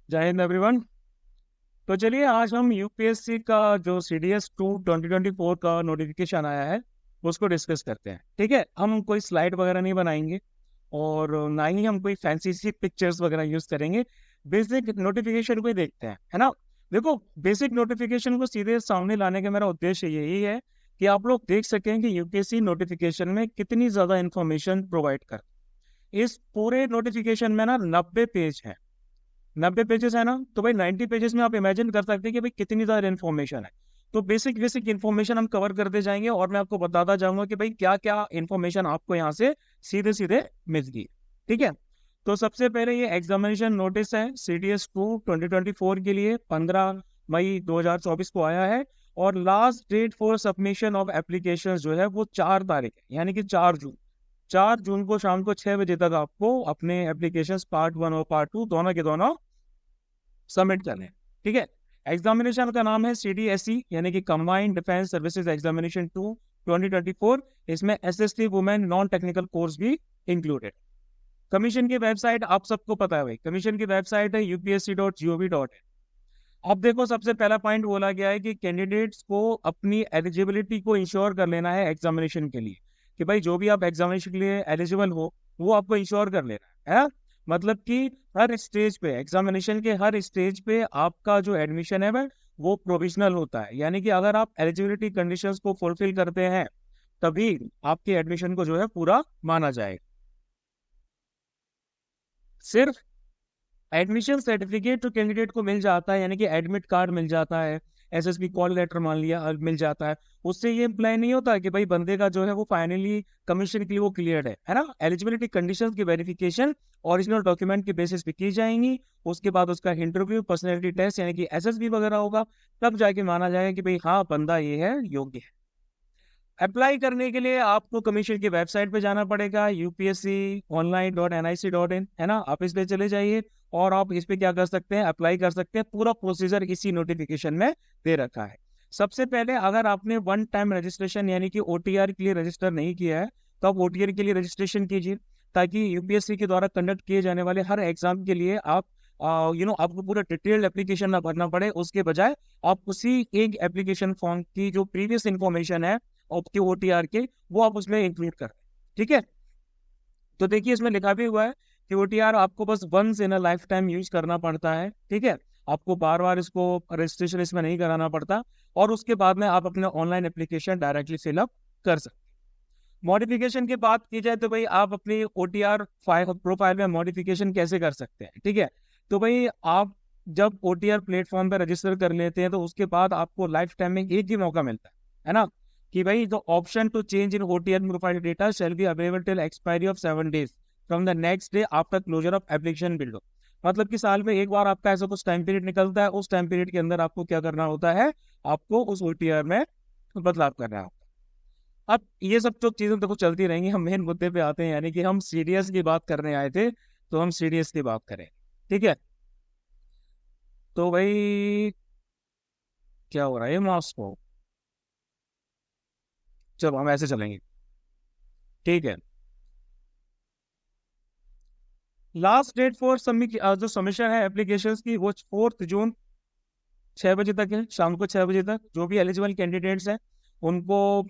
जय हिंद एवरीवन। तो चलिए आज हम यूपीएससी का जो सीडीएस 2 2024 का नोटिफिकेशन आया है उसको डिस्कस करते हैं। ठीक है, हम कोई स्लाइड वगैरह नहीं बनाएंगे और ना ही हम कोई फैंसी सी पिक्चर्स वगैरह यूज करेंगे। बेसिक नोटिफिकेशन को ही देखते हैं, है ना। देखो, बेसिक नोटिफिकेशन को सीधे सामने लाने का मेरा उद्देश्य यही है कि आप लोग देख सकें कि यूपीएससी नोटिफिकेशन में कितनी ज्यादा इंफॉर्मेशन प्रोवाइड कर। इस पूरे नोटिफिकेशन में ना 90 पेज है। 90 पेजेस है ना, तो भाई 90 पेजेस में आप इमेजिन कर सकते हैं कि भाई कितनी ज्यादा इन्फॉर्मेशन है। तो बेसिक बेसिक इन्फॉर्मेशन हम कवर करते जाएंगे और मैं आपको बताता जाऊंगा कि भाई क्या क्या इन्फॉर्मेशन आपको यहाँ से सीधे सीधे मिलती है। ठीक है, तो सबसे पहले ये एग्जामिनेशन नोटिस है सीडीएस 2 2024 के लिए 15 मई 2024 को आया है। और last date for submission of application जो है वो 4 तारीख है, यानी कि 4 जून। 4 जून को शाम को 6 बजे तक आपको अपने एप्लीकेशन पार्ट 1 और पार्ट 2 दोनों के दोनों सबमिट करने हैं। ठीक है, एग्जामिनेशन का नाम है सीडीएसई यानी कि कंबाइंड डिफेंस सर्विसेज एग्जामिनेशन 2 2024। इसमें SST women non technical course भी इंक्लूडेड। कमीशन की वेबसाइट आप सबको पता है भाई, कमीशन की वेबसाइट है upsc.gov.in। अब देखो, सबसे पहला पॉइंट बोला गया है कि कैंडिडेट्स को अपनी एलिजिबिलिटी को इंश्योर कर लेना है एग्जामिनेशन के लिए, कि भाई जो भी आप एग्जामिनेशन के लिए एलिजिबल हो वो आपको इंश्योर कर लेना है। मतलब कि हर स्टेज पे, एग्जामिनेशन के हर स्टेज पे आपका जो एडमिशन है वह वो प्रोविजनल होता है, यानी कि अगर आप एलिजिबिलिटी कंडीशंस को फुलफिल करते हैं तभी आपके एडमिशन को जो है पूरा माना जाएगा। सिर्फ एडमिशन सर्टिफिकेट तो कैंडिडेट को मिल जाता है, यानी कि एडमिट कार्ड मिल जाता है, एसएसबी कॉल लेटर मान लिया मिल जाता है। उससे ये इम्प्लाई नहीं होता कि भाई बंदे का जो है वो फाइनली कमीशन के लिए वो क्लियर्ड है ना। एलिजिबिलिटी कंडीशंस की वेरिफिकेशन ओरिजिनल डॉक्यूमेंट के बेसिस पे की जाएंगी। उसके बाद उसका इंटरव्यू, पर्सनैलिटी टेस्ट यानी कि एसएसबी वगैरह होगा, तब जाके माना जाएगा कि भाई हाँ बंदा ये है, योग्य है। अप्लाई करने के लिए आपको कमीशन की वेबसाइट पे जाना पड़ेगा, upsconline.nic.in, है ना। आप इस पे चले जाइए और आप इस पे क्या कर सकते हैं, अप्लाई कर सकते हैं। पूरा प्रोसीजर इसी नोटिफिकेशन में दे रखा है। सबसे पहले अगर आपने वन टाइम रजिस्ट्रेशन यानी कि ओटीआर के लिए रजिस्टर नहीं किया है तो आप ओटीआर के लिए रजिस्ट्रेशन कीजिए, ताकि यूपीएससी के द्वारा कंडक्ट किए जाने वाले हर एग्जाम के लिए आप आपको पूरा डिटेल्ड एप्लीकेशन ना भरना पड़े। उसके बजाय आप उसी एक एप्लीकेशन फॉर्म की जो प्रीवियस इंफॉर्मेशन है आपके ओटीआर के, वो आप उसमें इंक्लूड कर। ठीक है, तो देखिए इसमें लिखा भी हुआ है कि ओटीआर आपको बस once in a lifetime use करना पड़ता है। ठीक है, आपको बार बार इसको रजिस्ट्रेशन इसमें नहीं कराना पड़ता और उसके बाद में आप अपना ऑनलाइन एप्लीकेशन डायरेक्टली फिलअप कर सकते। मॉडिफिकेशन की बात की जाए तो भाई आप अपनी ओटीआर फाइल प्रोफाइल में मॉडिफिकेशन कैसे कर सकते हैं। ठीक है, तो भाई आप जब ओटीआर प्लेटफॉर्म पर रजिस्टर कर लेते हैं तो उसके बाद आपको लाइफ टाइम में एक ही मौका मिलता है ना, कि भाई the option to change in OTR profile data shall be available till expiry of 7 days from the next day after closure of application window. मतलब कि साल में एक बार आपका ऐसा कुछ टाइम पीरियड निकलता है, उस टाइम पीरियड के अंदर आपको क्या करना होता है, आपको उस ओटीआर में बदलाव करना होता है। अब ये सब जो चीजें देखो चलती रहेंगी, हम मेन मुद्दे पे आते हैं, यानी कि हम सीडीएस की बात करने आए थे तो हम सीडीएस की बात करें। ठीक है, तो भाई क्या हो रहा है माउस को, चलो हम ऐसे चलेंगे। ठीक है, लास्ट डेट फॉर सबमिट जो सबमिशन है एप्लीकेशंस की वो 4 जून 6 बजे तक है, शाम को 6 बजे तक। जो भी एलिजिबल कैंडिडेट्स हैं उनको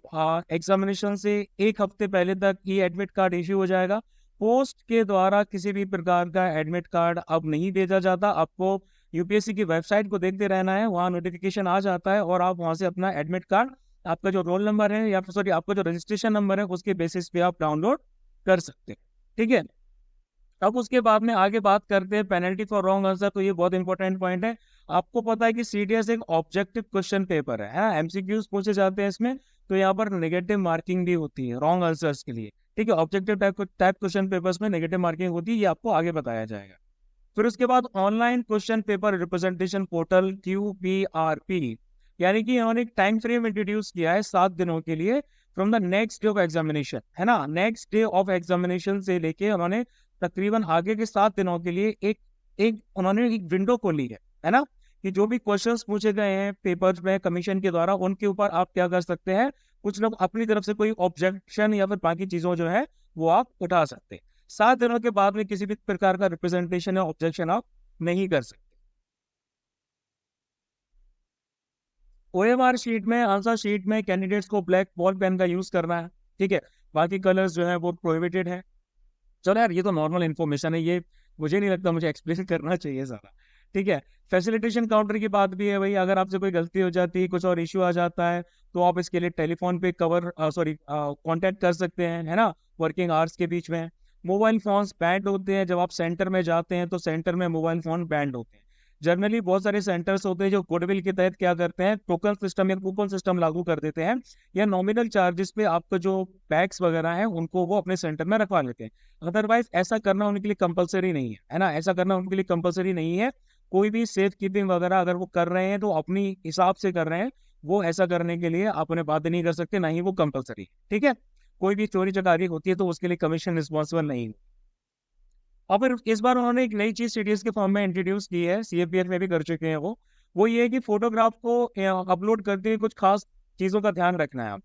एग्जामिनेशन से एक हफ्ते पहले तक ये एडमिट कार्ड इश्यू हो जाएगा। पोस्ट के द्वारा किसी भी प्रकार का एडमिट कार्ड अब नहीं भेजा जाता। आपको यूपीएससी की वेबसाइट को देखते रहना है, वहाँ नोटिफिकेशन आ जाता है और आप वहाँ से अपना एडमिट कार्ड, आपका जो रोल नंबर है या फिर सॉरी आपका जो रजिस्ट्रेशन नंबर है उसके बेसिस पे आप डाउनलोड कर सकते हैं। ठीक है, अब उसके बाद में आगे बात करते हैं पेनल्टी फॉर रॉन्ग आंसर। तो ये बहुत इंपॉर्टेंट पॉइंट है। आपको पता है कि सीडीएस एक ऑब्जेक्टिव क्वेश्चन पेपर है, एमसीक्यूज पूछे जाते हैं इसमें। तो यहाँ पर नेगेटिव मार्किंग भी होती है रॉन्ग आंसर्स के लिए। ठीक है, ऑब्जेक्टिव टाइप क्वेश्चन पेपर्स में नेगेटिव मार्किंग होती है, ये आपको आगे बताया जाएगा। फिर उसके बाद online question paper representation portal QPRP, यानी कि इन्होंने एक टाइम फ्रेम इंट्रोड्यूस किया है 7 दिनों के लिए from the next day of examination, है ना। नेक्स्ट डे ऑफ एग्जामिनेशन से लेके उन्होंने तकरीबन आगे के 7 दिनों के लिए एक एक उन्होंने एक विंडो खोली है ना, कि जो भी क्वेश्चंस पूछे गए हैं पेपर्स में कमीशन के द्वारा उनके ऊपर आप क्या कर सकते हैं, कुछ लोग अपनी तरफ से कोई ऑब्जेक्शन या फिर बाकी चीजों जो है वो आप उठा सकते हैं। 7 दिनों के बाद में किसी भी प्रकार का रिप्रेजेंटेशन या ऑब्जेक्शन आप नहीं कर सकते। OMR शीट में, आंसर शीट में कैंडिडेट्स को ब्लैक बॉल पेन का यूज करना है, ठीक है। बाकी कलर्स जो है वो प्रोहिबिटेड है। चलो यार, ये तो नॉर्मल इन्फॉर्मेशन है, ये मुझे नहीं लगता मुझे एक्सप्लेन करना चाहिए सारा, ठीक है। फैसिलिटेशन काउंटर की बात भी है भाई, अगर आपसे कोई गलती हो जाती है, कुछ और इश्यू आ जाता है, तो आप इसके लिए टेलीफोन पे कांटेक्ट कर सकते हैं, है ना, वर्किंग आवर्स के बीच में। मोबाइल फोन्स बैंड होते हैं, जब आप सेंटर में जाते हैं तो सेंटर में मोबाइल फोन बैंड होते हैं। जनरली बहुत सारे सेंटर्स होते हैं जो गुडविल के तहत क्या करते हैं, टोकन सिस्टम या कूपन सिस्टम लागू कर देते हैं, या नॉमिनल चार्जेस पे आपका जो बैग्स वगैरह हैं उनको वो अपने सेंटर में रखवा लेते हैं। अदरवाइज ऐसा करना उनके लिए कंपलसरी नहीं है ना, ऐसा करना उनके लिए कंपलसरी नहीं है। कोई भी सेफ कीपिंग वगैरह अगर वो कर रहे हैं तो अपनी हिसाब से कर रहे हैं, वो ऐसा करने के लिए अपने बात नहीं कर सकते, ना ही वो कंपलसरी, ठीक है। कोई भी चोरी चकारी होती है तो उसके लिए कमीशन रिस्पॉन्सिबल नहीं है। और फिर इस बार उन्होंने एक नई चीज सीडीएस के फॉर्म में इंट्रोड्यूस की है, सीएपीएफ में भी कर चुके हैं वो ये है कि फोटोग्राफ को अपलोड करते हुए कुछ खास चीजों का ध्यान रखना है। आप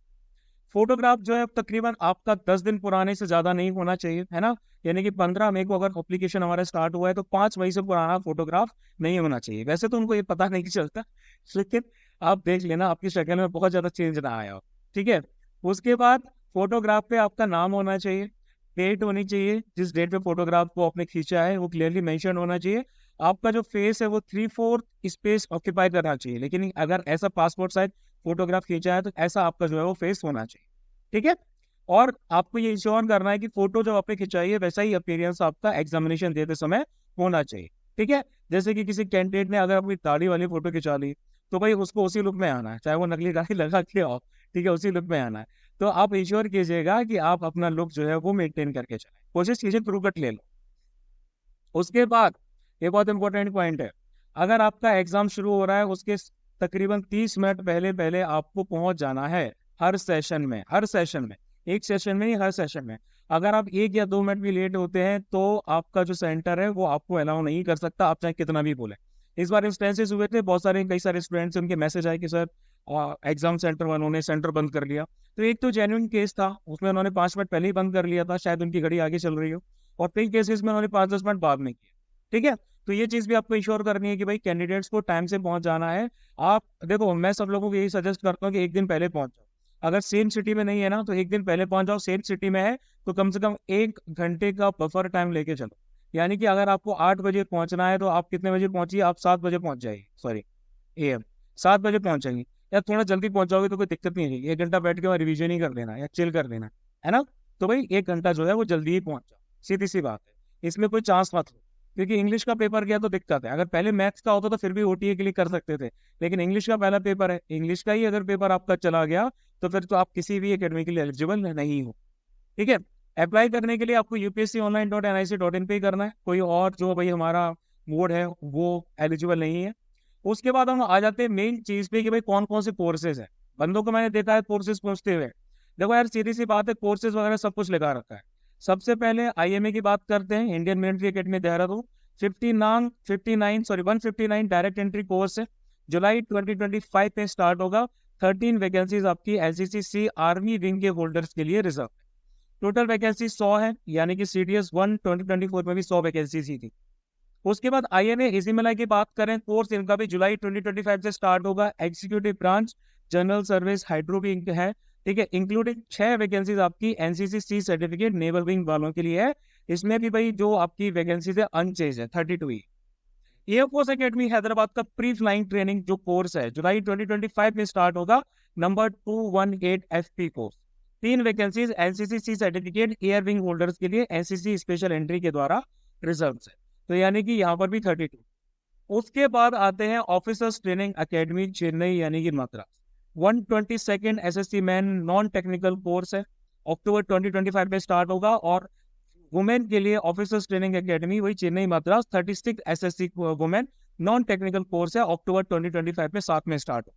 फोटोग्राफ जो है तकरीबन आपका 10 दिन पुराने से ज्यादा नहीं होना चाहिए, है ना। यानी कि 15 मई को अगर एप्लीकेशन हमारा स्टार्ट हुआ है तो 5 मई से पुराना फोटोग्राफ नहीं होना चाहिए। वैसे तो उनको ये पता नहीं चलता, लेकिन आप देख लेना आपकी शक्ल में बहुत ज्यादा चेंज ना आया हो, ठीक है। उसके बाद फोटोग्राफ पे आपका नाम होना चाहिए, डेट होनी चाहिए, जिस डेट पे फोटोग्राफ को आपने खींचा है वो क्लियरली मेंशन होना चाहिए। आपका जो फेस है वो 3/4 स्पेस ऑक्यूपाई करना चाहिए, लेकिन अगर ऐसा पासपोर्ट साइज फोटोग्राफ खींचा है तो ऐसा आपका जो है वो फेस होना चाहिए, ठीक है। और आपको ये इंश्योर करना है कि फोटो जो आपने खिंचाई है वैसा ही अपीयरेंस आपका एग्जामिनेशन देते समय होना चाहिए, ठीक है। जैसे कि किसी कैंडिडेट ने अगर अपनी दाढ़ी वाली फोटो खिंचा ली तो भाई उसको उसी लुक में आना है, चाहे वो नकली दाढ़ी लगा के हो, ठीक है, उसी लुक में आना है। तो आप इंश्योर कीजिएगा कि आप अपना लुक जो है वो मेंटेन करके चलें, कोशिश कीजिए ट्रू कट ले लो। उसके बाद ये बहुत इंपॉर्टेंट पॉइंट है, अगर आपका एग्जाम शुरू हो रहा है उसके तकरीबन 30 मिनट पहले पहले आपको पहुंच जाना है हर सेशन में, हर सेशन में, एक सेशन में नहीं, हर सेशन में। अगर आप 1 या 2 मिनट भी लेट होते हैं तो आपका जो सेंटर है वो आपको अलाउ नहीं कर सकता, आप चाहे कितना भी बोले। इस बार इंस्टेंसेस हुए थे, बहुत सारे कई सारे स्टूडेंट्स उनके मैसेज आए कि सर एग्जाम सेंटर वालों ने सेंटर बंद कर लिया। तो एक तो जेन्युइन केस था, उसमें उन्होंने 5 मिनट पहले ही बंद कर लिया था, शायद उनकी घड़ी आगे चल रही हो, और कई केसेस में उन्होंने 5-10 मिनट बाद में किया, ठीक है। तो ये चीज भी आपको इंश्योर करनी है कि भाई कैंडिडेट्स को टाइम से पहुंच जाना है। आप देखो, मैं सब लोगों को यही सजेस्ट करता हूँ कि एक दिन पहले पहुंच जाओ। अगर सेम सिटी में नहीं है ना तो एक दिन पहले पहुंच जाओ, सेम सिटी में है तो कम से कम 1 घंटे का बफर टाइम लेके चलो। यानी कि अगर आपको 8 बजे पहुंचना है तो आप कितने बजे पहुंचिए, आप 7 बजे पहुंच जाइए, सॉरी AM 7 बजे पहुंच जाएंगे। या थोड़ा जल्दी पहुंच जाओगे तो कोई दिक्कत नहीं है, 1 घंटा बैठ के रिविजन ही कर लेना या चिल कर लेना, है ना। तो भाई 1 घंटा जो है वो जल्दी ही पहुंच जाओ, सीधी सी बात है, इसमें कोई चांस मत लो। क्योंकि इंग्लिश का पेपर गया तो दिक्कत है, अगर पहले मैथ्स का होता तो फिर भी OTA के लिए कर सकते थे, लेकिन इंग्लिश का पहला पेपर है, इंग्लिश का ही अगर पेपर आपका चला गया तो फिर तो आप किसी भी एकेडमी के लिए एलिजिबल नहीं हो, ठीक है। अप्लाई करने के लिए आपको upsconline.nic.in पे ही करना है, कोई और जो भाई हमारा मोड है वो एलिजिबल नहीं है। उसके बाद हम आ जाते हैं मेन चीज पे कि भाई कौन कौन से कोर्सेज है। बंदों को मैंने देखा है कोर्सेज पूछते हुए, देखो यार सीधी सी बात है, कोर्सेज वगैरह सब कुछ लिखा रखा है। सबसे पहले IMA की बात करते हैं, Indian military academy Dehradun. 159 direct entry course है, जुलाई 2025 में स्टार्ट होगा। 13 वैकेंसीज आपकी NCC आर्मी विंग के होल्डर्स के लिए रिजर्व है। टोटल वैकेंसी 100 है, यानी कि CDS 1 2024 में भी 100 वैकेंसी थी। उसके बाद INA इसीमलाई की बात करें, कोर्स इनका भी जुलाई 2025 से स्टार्ट होगा। Executive branch, general service, hydro भी इनके है, ठीक है। इंक्लूडिंग 6 वैकेंसीज आपकी NCC C certificate naval wing वालों के लिए है। इसमें भी भाई जो आपकी वैकेंसीज है अनचेंज है, 32 ही। एयरफोर्स एकेडमी हैदराबाद का प्री फ्लाइंग ट्रेनिंग जो कोर्स है जुलाई 2025 में स्टार्ट होगा, number 218 FP course. 3 vacancies NCC C certificate air wing holders के लिए NCC स्पेशल एंट्री के द्वारा रिजर्व है, तो यानी कि यहाँ पर भी 32। उसके बाद आते हैं ऑफिसर्स ट्रेनिंग एकेडमी चेन्नई, यानी कि Madras. 122nd SSC man non technical course है, अक्टूबर 2025 में स्टार्ट होगा। और वुमेन के लिए ऑफिसर्स ट्रेनिंग एकेडमी वही Chennai Madras, 36 SSC women non technical course है, अक्टूबर 2025 में 7 में स्टार्ट हो।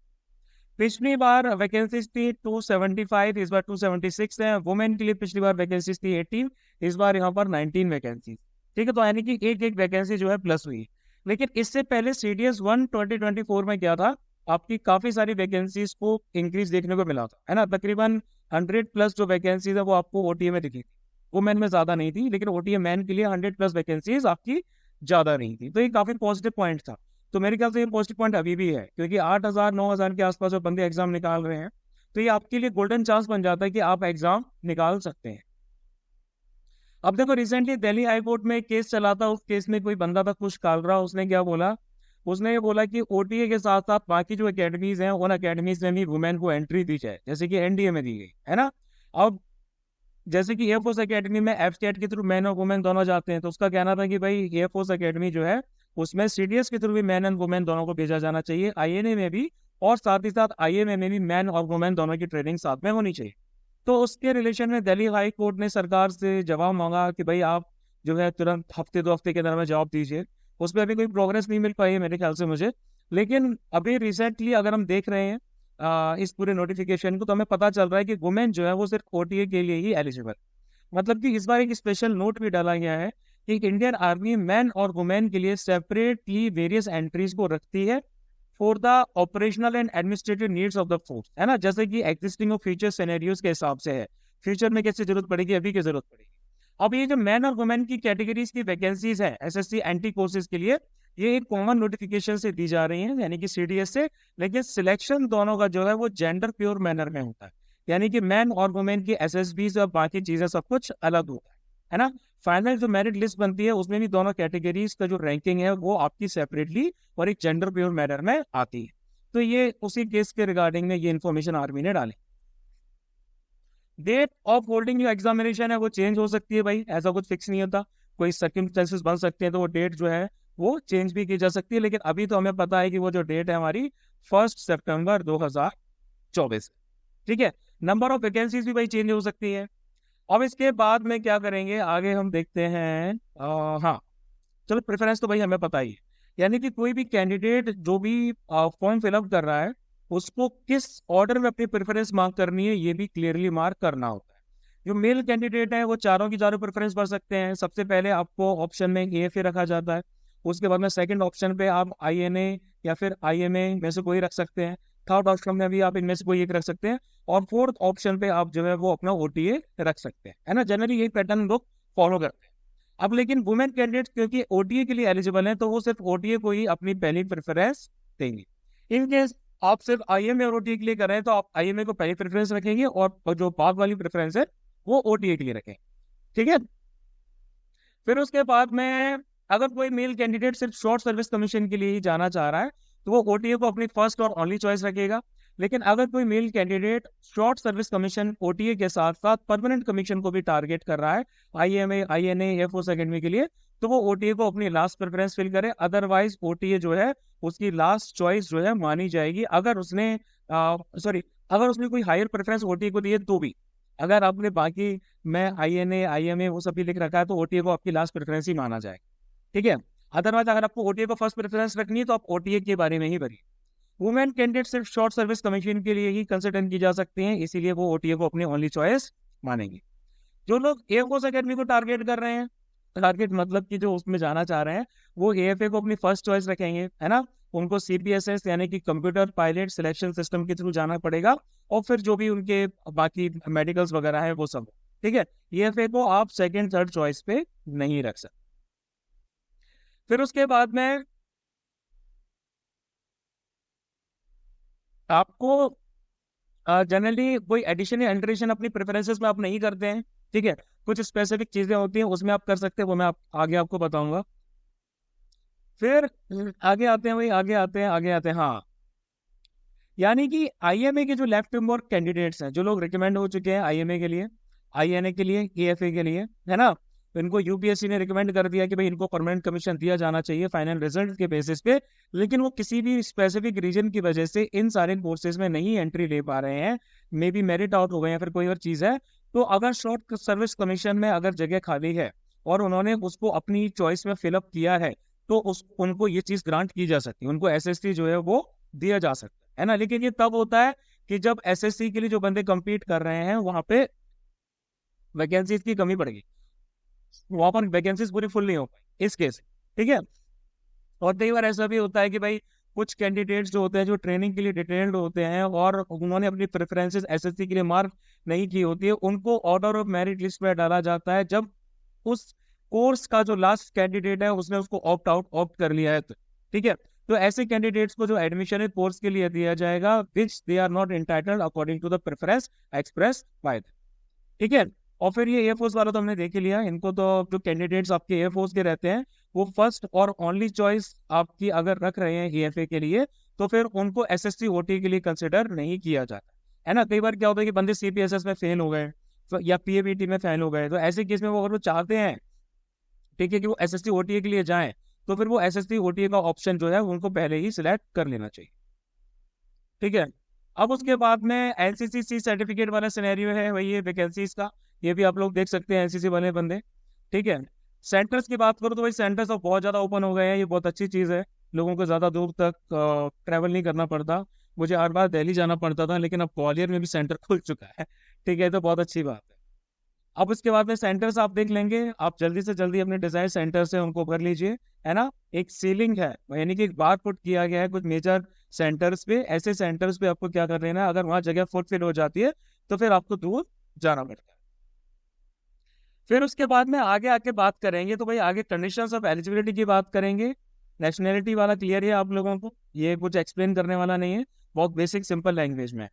पिछली बार वैकेंसीज थी 275, इस बार 276 है। वुमेन के लिए पिछली बार वैकेंसीज थी 18, इस बार यहाँ पर 19 वैकेंसीज, ठीक है। तो यानी कि एक वैकेंसी जो है प्लस हुई। लेकिन इससे पहले CDS 1 2024 में क्या था, आपकी काफी सारी वैकेंसीज को इंक्रीज देखने को मिला था, है ना। तकरीबन 100+ जो वैकेंसीज है वो आपको OTA में दिखी थी, वुमेन में ज्यादा नहीं थी, लेकिन OTA मैन के लिए 100+ वैकेंसीज आपकी ज्यादा नहीं थी, तो ये काफी पॉजिटिव पॉइंट था। तो मेरे ख्याल से ये पॉजिटिव पॉइंट अभी भी है, क्योंकि 8,000 9,000 के आसपास जो बंदे एग्जाम निकाल रहे हैं, तो ये आपके लिए गोल्डन चांस बन जाता है कि आप एग्जाम निकाल सकते हैं। अब देखो, रिसेंटली दिल्ली हाई कोर्ट में एक केस चला था, उस केस में कोई बंदा था कुछ कालरा, उसने क्या बोला, उसने ये बोला कि ओटीए के साथ साथ बाकी जो एकेडमीज हैं उन एकेडमीज में भी वुमेन को एंट्री दी जाए, जैसे कि एनडीए में दी गई है ना। अब जैसे कि एयरफोर्स एकेडमी में एफस्टेट के थ्रू मैन और वुमेन दोनों जाते हैं, तो उसका कहना था कि भाई एयरफोर्स एकेडमी जो है उसमें सीडीएस के थ्रू भी मैन एंड वुमेन दोनों को भेजा जाना चाहिए, आईएनए में भी, और साथ ही साथ आईएमए में भी मैन और वुमेन दोनों की ट्रेनिंग साथ में होनी चाहिए। तो उसके रिलेशन में दिल्ली हाई कोर्ट ने सरकार से जवाब मांगा कि भाई आप जो है तुरंत हफ्ते 2 हफ्ते के अंदर में जवाब दीजिए। उस पर अभी कोई प्रोग्रेस नहीं मिल पाई है मेरे ख्याल से मुझे। लेकिन अभी रिसेंटली अगर हम देख रहे हैं इस पूरे नोटिफिकेशन को, तो हमें पता चल रहा है कि वुमेन जो है वो सिर्फ ओटीए के लिए ही एलिजिबल, मतलब कि इस बार एक स्पेशल नोट भी डाला गया है कि इंडियन आर्मी मैन और वुमेन के लिए सेपरेटली वेरियस एंट्रीज को रखती है for the operational and administrative needs of the force, है ना, जैसे कि एग्जिस्टिंग और फ्यूचर सिनेरियोज के हिसाब से है, फ्यूचर में कैसे जरूरत पड़ेगी, अभी की जरूरत पड़ेगी। अब ये जो मैन और वुमेन की कैटेगरीज की वैकेंसीज है एसएससी एंटी कोर्सेज के लिए, ये एक कॉमन नोटिफिकेशन से दी जा रही है, यानी कि सीडीएस से, लेकिन सिलेक्शन दोनों का जो है वो जेंडर प्योर मैनर में होता है, यानी कि मैन और वुमेन की एसएसबी और बाकी चीजें सब कुछ अलग होता है ना। फाइनल जो मेरिट लिस्ट बनती है उसमें भी दोनों कैटेगरीज का जो रैंकिंग है वो आपकी सेपरेटली और एक जेंडर प्योर मैनर में आती है। तो ये उसी केस के रिगार्डिंग में ये इन्फॉर्मेशन आर्मी ने डाली। डेट ऑफ होल्डिंग जो एग्जामिनेशन है वो चेंज हो सकती है भाई, ऐसा कुछ फिक्स नहीं होता, कोई सर्कमस्टेंसेस बन सकते हैं, तो वो डेट जो है वो चेंज भी की जा सकती है। लेकिन अभी तो हमें पता है कि वो जो डेट है हमारी 1 सितंबर 2024, ठीक है। नंबर ऑफ वैकेंसीज भी भाई चेंज हो सकती है। अब इसके बाद में क्या करेंगे आगे हम देखते हैं। हाँ, चलो, प्रेफरेंस तो भाई हमें पता ही है, यानी कि कोई भी कैंडिडेट जो भी फॉर्म फिलअप कर रहा है उसको किस ऑर्डर में अपनी प्रेफरेंस मार्क करनी है ये भी क्लियरली मार्क करना होता है। जो मेल कैंडिडेट है वो चारों की चारों प्रेफरेंस भर सकते हैं। सबसे पहले आपको ऑप्शन में एएफए रखा जाता है, उसके बाद में सेकंड ऑप्शन पे आप आईएनए या फिर आईएमए में से कोई रख सकते हैं, थर्ड ऑप्शन में भी आप इनमें से कोई एक रख सकते हैं, और फोर्थ ऑप्शन पे आप जो है वो अपना ओटीए रख सकते हैं, है ना। जनरली यही पैटर्न लोग फॉलो करते हैं। अब लेकिन वुमेन कैंडिडेट क्योंकि ओटीए के लिए एलिजिबल हैं तो वो सिर्फ ओटीए को ही अपनी पहली प्रेफरेंस देंगे। इन केस आप सिर्फ आईएमए और ओटीए के लिए कर रहे हैं तो आप आईएमए को पहली प्रेफरेंस रखेंगे और जो बाद वाली प्रेफरेंस है वो ओटीए के लिए रखेंगे, ठीक है। फिर उसके बाद में अगर कोई मेल कैंडिडेट सिर्फ शॉर्ट सर्विस कमीशन के लिए ही जाना चाह रहा है तो वो ओटीए को अपनी फर्स्ट और ओनली चॉइस रखेगा। लेकिन अगर कोई male candidate short service commission OTA के साथ साथ परमानेंट कमीशन को भी टारगेट कर रहा है आईएमए आईएनए एयरफोर्स एकेडमी के लिए, तो वो ओटीए को अपनी लास्ट प्रेफरेंस फिल करे। अदरवाइज ओटीए जो है उसकी लास्ट चॉइस जो है मानी जाएगी, अगर उसने अगर उसने कोई हायर प्रेफरेंस ओटीए को दी है तो भी। अगर आपने बाकी मैं आईएनए आईएमए वो सभी लिख रखा है तो ओटीए को आपकी लास्ट प्रेफरेंस ही माना जाएगा, ठीक है। अदरवाइज अगर आपको ओटीए को फर्स्ट प्रेफरेंस रखनी है तो आप ओटीए के बारे में ही भरिए। वुमेन कैंडिडेट सिर्फ शॉर्ट सर्विस कमीशन के लिए ही कंसिडर की जा सकती हैं, इसीलिए वो ओटीए को अपनी ओनली चॉइस मानेंगे। जो लोग एयरफोर्स एकेडमी को टारगेट कर रहे हैं, टारगेट मतलब कि जो उसमें जाना चाह रहे हैं, वो एएफए को अपनी फर्स्ट चॉइस रखेंगे, है ना। उनको सीपीएसएस यानी कि कंप्यूटर पायलट सिलेक्शन सिस्टम के थ्रू जाना पड़ेगा, और फिर जो भी उनके बाकी मेडिकल्स वगैरह है वो सब, ठीक है। एएफए को आप सेकेंड थर्ड चॉइस पे नहीं रख सकते। फिर उसके बाद में आपको जनरली कोई एडिशन या एंट्रेशन अपनी प्रेफरेंसेस में आप नहीं करते हैं, ठीक है। कुछ स्पेसिफिक चीजें होती हैं उसमें आप कर सकते हैं, वो मैं आगे आपको बताऊंगा। फिर आगे आते हैं भाई, आगे आते हैं, हाँ, यानी कि आईएमए के जो लेफ्ट वर्क कैंडिडेट्स हैं, जो लोग रिकमेंड हो चुके हैं आईएमए के लिए, आईएनए के लिए, एएफए के लिए, है ना, तो इनको यूपीएससी ने रिकमेंड कर दिया कि भाई इनको परमानेंट कमीशन दिया जाना चाहिए फाइनल रिजल्ट के बेसिस पे। लेकिन वो किसी भी स्पेसिफिक रीजन की वजह से इन सारे कोर्सेज में नहीं एंट्री ले पा रहे हैं, मे बी मेरिट आउट हो गए या फिर कोई और चीज है, तो अगर शॉर्ट सर्विस कमीशन में अगर जगह खाली है और उन्होंने उसको अपनी चॉइस में फिलअप किया है तो उनको ये चीज ग्रांट की जा सकती है, उनको एसएससी जो है वो दिया जा सकता है ना। लेकिन ये तब होता है कि जब एसएससी के लिए जो बंदे compete कर रहे हैं वहां पे वैकेंसीज की कमी पड़ेगी, वहां पर वैकेंसीज पूरी फुल नहीं हो पाई इस केस, ठीक है। और कई बार ऐसा भी होता है कि भाई कुछ कैंडिडेट्स जो होते हैं जो ट्रेनिंग के लिए डिटेल्ड होते हैं और उन्होंने अपनी प्रेफरेंसेस एसएससी के लिए मार्क नहीं की होती है, उनको ऑर्डर ऑफ मेरिट लिस्ट में डाला जाता है जब उस कोर्स का जो लास्ट कैंडिडेट है उसने उसको ऑप्ट आउट ऑप्ट कर लिया है, तो ठीक है। तो ऐसे कैंडिडेट्स को जो एडमिशन है कोर्स के लिए दिया जाएगा which they are not entitled according to the preference express by them। ठीक है। और फिर ये एयरफोर्स वाला तो हमने देख ही लिया, इनको तो जो कैंडिडेट्स आपके एयरफोर्स के रहते हैं वो फर्स्ट और ओनली चॉइस आपकी अगर रख रहे हैं ईएफए के लिए, तो फिर उनको एसएससी ओटी के लिए कंसिडर नहीं किया जाता है ना। कई बार क्या होता है कि बंदे सीपीएसएस में फेल हो गए या पीएबीटी में फेल हो गए, तो ऐसे केस में वो अगर वो चाहते हैं ठीक है कि वो एसएससी ओटीए के लिए जाएं, तो फिर वो एसएससी ओटीए का ऑप्शन जो है उनको पहले ही सिलेक्ट कर लेना चाहिए। ठीक है। अब उसके बाद में एनसीसी सर्टिफिकेट वाला सिनेरियो है वही है वैकेंसीज का, ये भी आप लोग देख सकते हैं एनसीसी वाले बंदे। ठीक है। सेंटर्स की बात करो तो भाई सेंटर्स अब बहुत ज़्यादा ओपन हो गए हैं, ये बहुत अच्छी चीज़ है, लोगों को ज़्यादा दूर तक ट्रैवल नहीं करना पड़ता। मुझे हर बार दिल्ली जाना पड़ता था, लेकिन अब ग्वालियर में भी सेंटर खुल चुका है। ठीक है, तो बहुत अच्छी बात है। अब उसके बाद में सेंटर्स आप देख लेंगे, आप जल्दी से जल्दी अपने डिजायर सेंटर से उनको कर लीजिए, है ना। एक सीलिंग है, यानी कि एक बार पुट किया गया है कुछ मेजर सेंटर्स पे, ऐसे सेंटर्स पे आपको क्या कर लेना है, अगर वहां जगह फुलफिल हो जाती है तो फिर आपको दूर जाना पड़ता है। फिर उसके बाद में आगे आके बात करेंगे, तो भाई आगे कंडीशंस ऑफ एलिजिबिलिटी की बात करेंगे। नेशनैलिटी वाला क्लियर है आप लोगों को, ये कुछ एक्सप्लेन करने वाला नहीं है, बहुत बेसिक सिंपल लैंग्वेज में।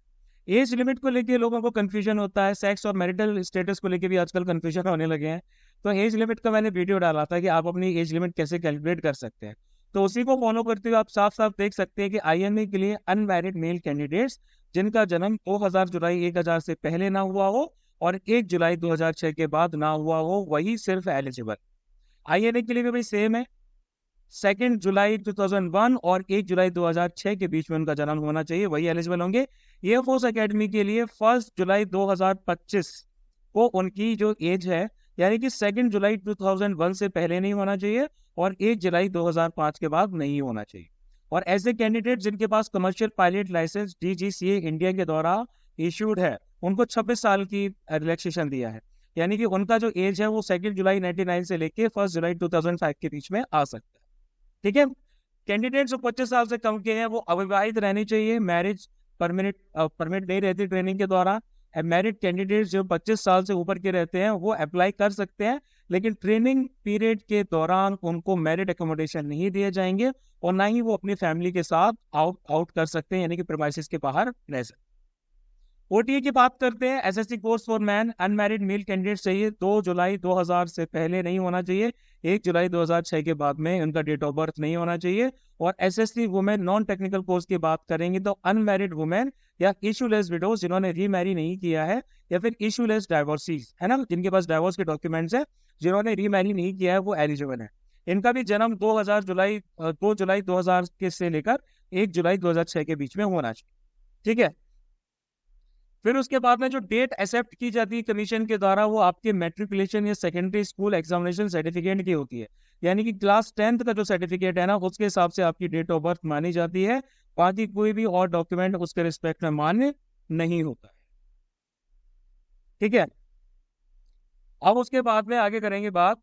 एज लिमिट को लेके लोगों को कंफ्यूजन होता है, सेक्स और मैरिटल स्टेटस को लेके भी आजकल कंफ्यूजन होने लगे हैं। तो एज लिमिट का मैंने वीडियो डाला था कि आप अपनी एज लिमिट कैसे कैलकुलेट कर सकते हैं, तो उसी को फॉलो करते हुए आप साफ साफ देख सकते हैं कि आईएमए के लिए अनमैरिड मेल कैंडिडेट्स जिनका जन्म 2000 जुलाई 1000 से पहले ना हुआ हो और 1 जुलाई 2006 के बाद ना हुआ हो, वही सिर्फ एलिजिबल। आईएनए के लिए भी भाई सेम है, 2 जुलाई 2001 और 1 जुलाई 2006 के बीच में उनका जन्म होना चाहिए, वही एलिजिबल होंगे। एयरफोर्स एकेडमी के लिए 1 जुलाई 2025 को उनकी जो एज है, यानी कि 2 जुलाई 2001 से पहले नहीं होना चाहिए और 1 जुलाई 2005 के बाद नहीं होना चाहिए। और ऐसे कैंडिडेट जिनके पास commercial pilot license DGCA India के द्वारा इश्यूड है, उनको 26 साल की रिलैक्सेशन दिया है, यानी कि उनका जो एज है वो 2 जुलाई 1999 से लेके 1 जुलाई 2005 के बीच में आ सकता है। ठीक है। कैंडिडेट जो 25 साल से कम के हैं वो अविवाहित रहनी चाहिए, मैरिज परमिट नहीं रहती ट्रेनिंग के द्वारा। मैरिड कैंडिडेट जो 25 साल से ऊपर के रहते हैं वो अप्लाई कर सकते हैं, लेकिन ट्रेनिंग पीरियड के दौरान उनको मैरिड एकोमोडेशन नहीं दिए जाएंगे और ना ही वो अपनी फैमिली के साथ आउट कर सकते हैं, यानी कि प्रीमाइसेस के बाहर रह सकते हैं। ओटीए की बात करते हैं, SSC course for man unmarried male candidate चाहिए, 2 जुलाई 2000 से पहले नहीं होना चाहिए, 1 जुलाई 2006 के बाद में उनका डेट ऑफ बर्थ नहीं होना चाहिए। और SSC women non technical course की बात करेंगे तो अनमैरिड वुमेन या इशूलेस विडोज जिन्होंने रीमैरी नहीं किया है, या फिर इशूलेस डाइवोर्सीज है ना, जिनके पास डाइवोर्स के डॉक्यूमेंट्स है, जिन्होंने रीमैरी नहीं किया है, वो एलिजिबल है। इनका भी जन्म 2 जुलाई 2000 के से लेकर 1 जुलाई 2006 के बीच में होना चाहिए। ठीक है। फिर उसके बाद में जो डेट एक्सेप्ट की जाती है कमीशन के द्वारा, वो आपके मैट्रिकुलेशन या सेकेंडरी स्कूल एग्जामिनेशन सर्टिफिकेट की होती है, यानी कि क्लास 10th का जो सर्टिफिकेट है ना, उसके हिसाब से आपकी डेट ऑफ बर्थ मानी जाती है, बाकी कोई भी और डॉक्यूमेंट उसके रिस्पेक्ट में मान्य नहीं होता है। ठीक है। अब उसके बाद में आगे करेंगे बात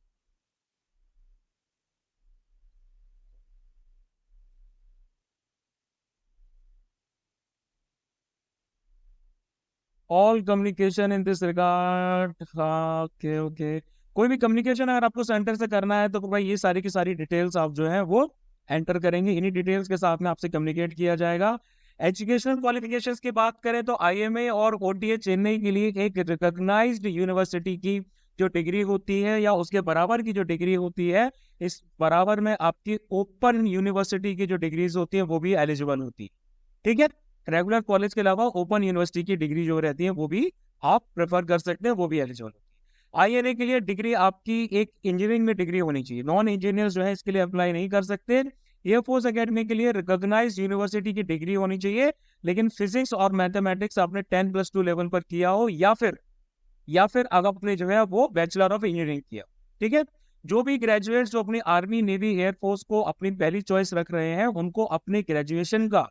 all communication in this regard. हाँ, ओके ओके। कोई भी कम्युनिकेशन अगर आपको सेंटर से करना है तो भाई ये सारी की सारी डिटेल्स आप जो है वो एंटर करेंगे, इन्हीं डिटेल्स के साथ में आपसे कम्युनिकेट किया जाएगा। एजुकेशनल क्वालिफिकेशंस की बात करें तो आईएमए और ओटीए चेन्नई के लिए एक रिकॉग्नाइज्ड यूनिवर्सिटी की जो डिग्री होती है या उसके बराबर की जो डिग्री होती है, इस बराबर में आपकी ओपन यूनिवर्सिटी की जो डिग्रीज होती है वो भी एलिजिबल होती है। ठीक है। रेगुलर कॉलेज के अलावा ओपन यूनिवर्सिटी की डिग्री जो रहती है वो भी आप प्रेफर कर सकते हैं, वो भी एलिजिबल होती है। आईएनए के लिए डिग्री आपकी एक इंजीनियरिंग में डिग्री होनी चाहिए, नॉन इंजीनियर जो है इसके लिए अप्लाई नहीं कर सकते। एयरफोर्स एकेडमी के लिए रिकॉग्नाइज्ड यूनिवर्सिटी की डिग्री होनी चाहिए, लेकिन फिजिक्स और मैथमेटिक्स आपने 10+2 लेवल पर किया हो, या फिर अगर आपने जो है वो बैचलर ऑफ इंजीनियरिंग किया। ठीक है। जो भी ग्रेजुएट्स जो अपनी आर्मी नेवी एयरफोर्स को अपनी पहली चॉइस रख रहे हैं, उनको अपने ग्रेजुएशन का